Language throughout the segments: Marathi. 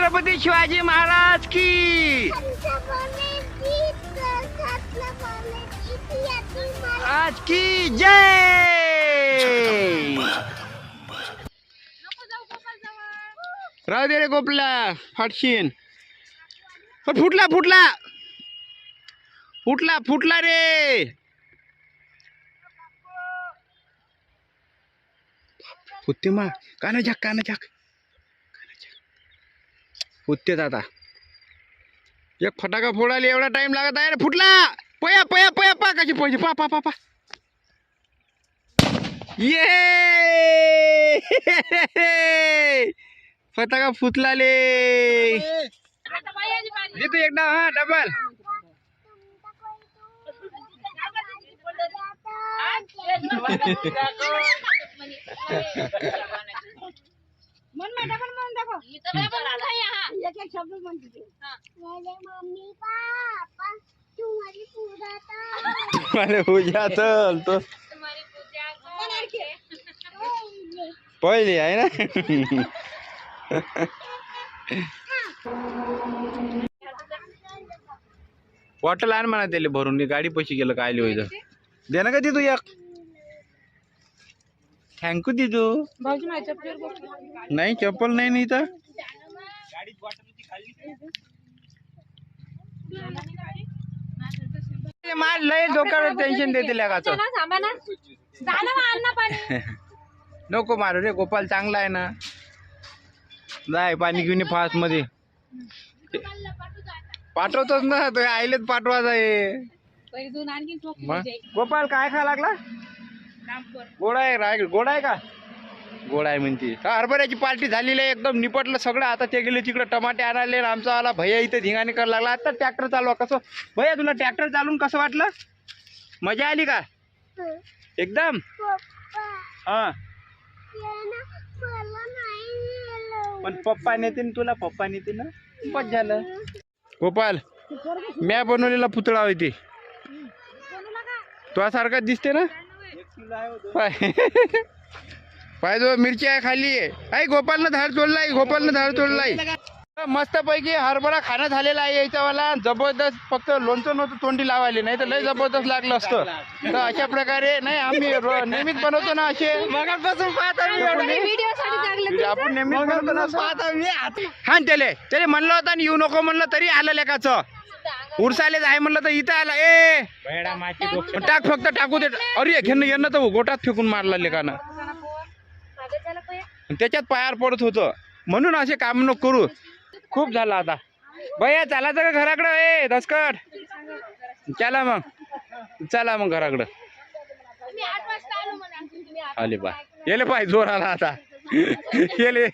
छत्रपती शिवाजी महाराज की आज की जय। राहू दे रे गोपला, फाटशीन. फुटला फुटला फुटला फुटला रे. फुटते मा काना झाक फुटते आता. एक फटाका फोडायला एवढा टाइम लागत आहे रे. फुटला. पया पया पया पा कशी पाहिजे. पा पा पा पा ये फटाका फुटला ले. तू एकदा हा डबल. मन डबल मन दाखव. इथं डबल आहे हा. एक एक शब्द म्हण तुझे. मेरे मम्मी पापा तुम्हारी पूजा था. अरे पूजा चल तो तुम्हारी पूजा करके पहिले आहे ना. बॉटल आण म्हणा त्याला भरून. गाडी पैसे गेलं काय लिहायचं दे ना का तिथू एक. थँक्यू दिदू. भाऊजी माझ्या चप्पल नाही चप्पल नाही ना इथं. मार लय डोक्यावर टेन्शन देते लगाचं. थांबा ना. झालं ना अन्न पाणी. नको मारू रे. गोपाल चांगला आहे ना. जाय पाणी घेऊन ये फास्ट मध्ये. पाठवतोच ना तो. आईलेच पाठवायचा आहे. पहिले दोन आणखी मग गोपाल काय खा लागला. गोड आहे. राय गोड आहे का. गोड आहे म्हणते. हरभऱ्याची पार्टी झालेली आहे एकदम निपटलं सगळं. आता ते गेले तिकडे टमाटे आणायले. आमचा आला भैया इथे धिंगाणे करायला लागला. आता ट्रॅक्टर चालवा. कसं भैया तुला ट्रॅक्टर चालवून कसं वाटलं. मजा आली का एकदम. हा पण पप्पा नेते ना तुला. पप्पा नेते ना. बस झालं. गोपाल म्या बनवलेला पुतळा होती. तुझ्या सारखा दिसते ना. पाय मिरची आहे खाली आहे. गोपालनं धार तोडलाय. गोपालनं धार तोडलाय. मस्त पैकी हरभरा खाणं झालेला आहे याच्यावाला. जबरदस्त. फक्त लोणचं नव्हतं तोंडी लावायला. नाही तर लय जबरदस्त लागलं असतं. तर अशा प्रकारे नाही आम्ही नेहमीच बनवतो ना असे. मगापासून पाहत आपण नेहमीच बनवतो ना. हा त्याला म्हणलं होतं आणि येऊ नको म्हणलं तरी आलं लेकाचं. उरसाले आहे म्हणलं तर इथं आला. ए टाक फक्त टाकू दे. अरे घेणं तर गोटात फेकून मारला लेकानं. त्याच्यात पायावर पडत होतं म्हणून असे काम नको करू. खूप झालं आता. भैया चालायचं का घराकडं. ए दसकट चला मग घराकडं. आले पाय येले पाय जोर आला आता. येले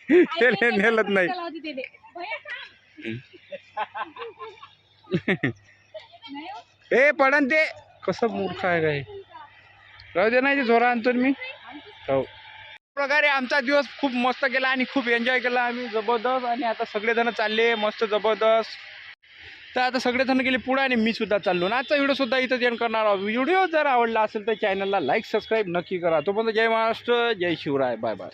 नेलत नाही. ए पडन ते. कसं मूर्ख आहे काय. राहू दे नाही ते जोरा आणतो मी. हो प्रकारे आमचा दिवस खूप मस्त गेला आणि खूप एन्जॉय केला आम्ही जबरदस्त. आणि आता सगळेजण चालले मस्त जबरदस्त. तर आता सगळेजण गेले पुढे आणि मी सुद्धा चाललो. आणि आजचा व्हिडिओ सुद्धा इथं एंड करणार आहोत. व्हिडिओ जर आवडला असेल तर चॅनलला लाईक सबस्क्राईब नक्की करा. तोपर्यंत जय महाराष्ट्र जय शिवराय. Bye bye.